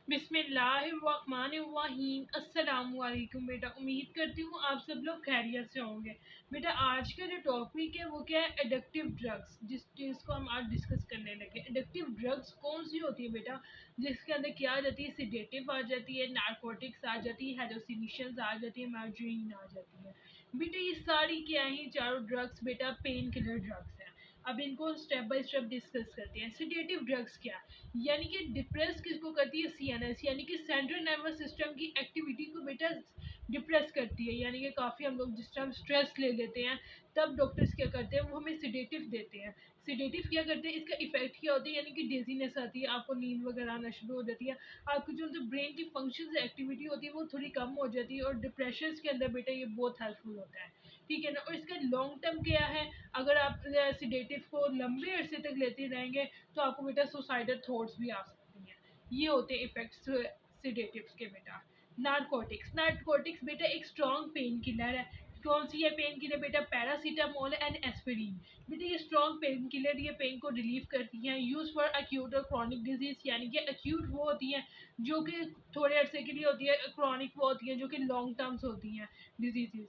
बिस्मिल्लाहिर्रहमानिर्रहीम। अस्सलामुअलैकुम बेटा, उम्मीद करती हूँ आप सब लोग खैरियत से होंगे। बेटा आज का जो टॉपिक है वो क्या है, एडिक्टिव ड्रग्स, जिस चीज़ को हम आज डिस्कस करने लगे। एडिक्टिव ड्रग्स कौन सी होती है बेटा, जिसके अंदर क्या आ जाती है, सिडेटिव आ जाती है, नारकोटिक्स आ जाती है, हेलोसिनेशंस आ जाती है, मार्जरीन आ जाती है। बेटा ये सारी क्या है, चारों ड्रग्स बेटा पेन किलर ड्रग्स हैं। अब इनको स्टेप बाय स्टेप डिस्कस करते हैं। सिडेटिव ड्रग्स क्या है, यानी कि डिप्रेस किसको करती है, सीएनएस यानी कि सेंट्रल नर्वस सिस्टम की एक्टिविटी को बेटा डिप्रेस करती है। यानी कि काफ़ी हम लोग जिस टाइम स्ट्रेस ले लेते हैं तब डॉक्टर्स क्या करते हैं, वो हमें सिडेटिव देते हैं। सिडेटिव क्या करते हैं, इसका इफेक्ट क्या होता है, यानी कि डेजीनेस आती है, आपको नींद वगैरह आना शुरू हो जाती है, आपकी जो ब्रेन की फंक्शन एक्टिविटी होती है वो थोड़ी कम हो जाती है, और डिप्रेशन के अंदर बेटा ये बहुत हेल्पफुल होता है। ठीक है ना। और इसका लॉन्ग टर्म क्या है, अगर आप सिडेटिव को लंबे अरसे तक लेते रहेंगे तो आपको बेटा सुसाइडल थॉट्स भी आ सकती हैं। ये होते हैं इफेक्ट्स सिडेटिव्स के बेटा। नारकोटिक्स, नारकोटिक्स बेटा एक स्ट्रॉन्ग पेन किलर है। कौन सी है पेन किलर बेटा, पैरासीटामोल एंड एस्पिरिन। बेटा ये स्ट्रॉन्ग पेन किलर, ये पेन को रिलीव करती हैं। यूज फॉर अक्यूट और क्रॉनिक डिजीज, यानी कि अक्यूट वो होती हैं जो कि थोड़े अरसे के लिए होती है, क्रॉनिक वो होती हैं जो कि लॉन्ग टर्म्स होती हैं डिजीजेस।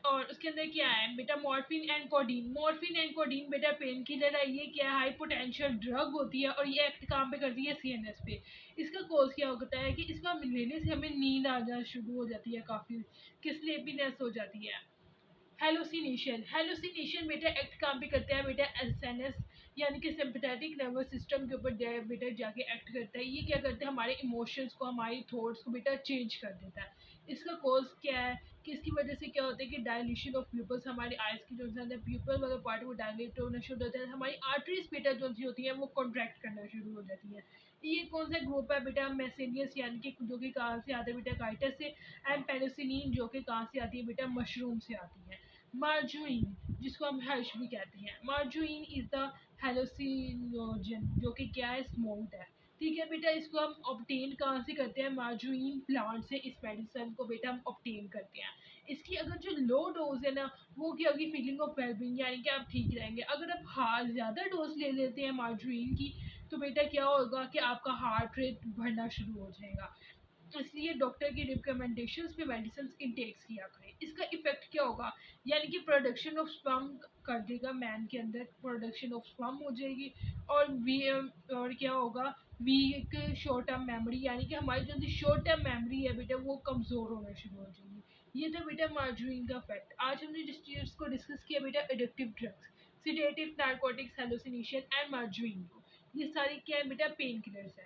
और उसके अंदर क्या है बेटा, morphine and codeine. Morphine and codeine बेटा पेन किलर है। ये क्या है, हाई पोटेंशियल ड्रग होती है और ये एक्ट काम पे करती है सीएनएस पे। इसका कोर्स क्या होता है कि इसको लेने से हमें नींद आ जाना शुरू हो जाती है, काफ़ी कि स्लीपीनेस हो जाती है। हेलोसिनेशन, हेलोसिनेशन बेटा एक्ट काम भी करता है बेटा एसएनएस, यानी कि सिंपैथेटिक नर्वस सिस्टम के ऊपर बेटा जाके एक्ट करता है। ये क्या करता है, हमारे इमोशंस को, हमारी थॉट्स को बेटा चेंज कर देता है। इसका कॉज क्या है कि इसकी वजह से क्या होता है कि डायलेशन ऑफ प्यूपल्स, हमारी आइज की जो है प्यूपल वाला पार्ट वो डायलेट होना शुरू होता है, हमारी आर्टरीज बेटा जो सी होती है वो कॉन्ट्रैक्ट करना शुरू हो जाती है। ये कौन सा ग्रुप है बेटा, मेसेनियस, यानी कि जो कि कहाँ से आता है बेटा, काइटस से। एंड पेनिसिलिन जो कि कहाँ से आती है बेटा, मशरूम से आती है। मार्जुइन, जिसको हम हर्ष भी कहते हैं, मार्जुइन इज द हेलोसिनोजन, जो कि क्या है, स्मोक्ड है। ठीक है बेटा, इसको हम ऑब्टेन कहाँ से करते हैं, मार्जुइन प्लांट से इस मेडिसिन को बेटा हम ऑब्टेन करते हैं। इसकी अगर जो लो डोज है ना, वो क्या होगी, फीलिंग ऑफ वेलबींग, यानी कि आप ठीक रहेंगे। अगर आप ज़्यादा डोज ले लेते हैं मार्जुइन की, तो बेटा क्या होगा कि आपका हार्ट रेट बढ़ना शुरू हो जाएगा। इसलिए डॉक्टर की रिकमेंडेशंस पे मेडिसिन इनटेक्स किया करें। इसका इफेक्ट क्या होगा, यानी कि प्रोडक्शन ऑफ स्पर्म कर देगा, मैन के अंदर प्रोडक्शन ऑफ स्पर्म हो जाएगी। और और क्या होगा, वीक शॉर्ट टर्म मेमोरी, यानी कि हमारी जो शॉर्ट टर्म मेमोरी है बेटा वो कमज़ोर होना शुरू हो जाएगी। ये था बेटा मार्जरीन का फैक्ट। आज हमने जिस चीज़ को डिस्कस किया बेटा, addictive drugs, sedative, narcotics, hallucination and margarine को, ये सारी क्या है बेटा, पेन किलर्स है।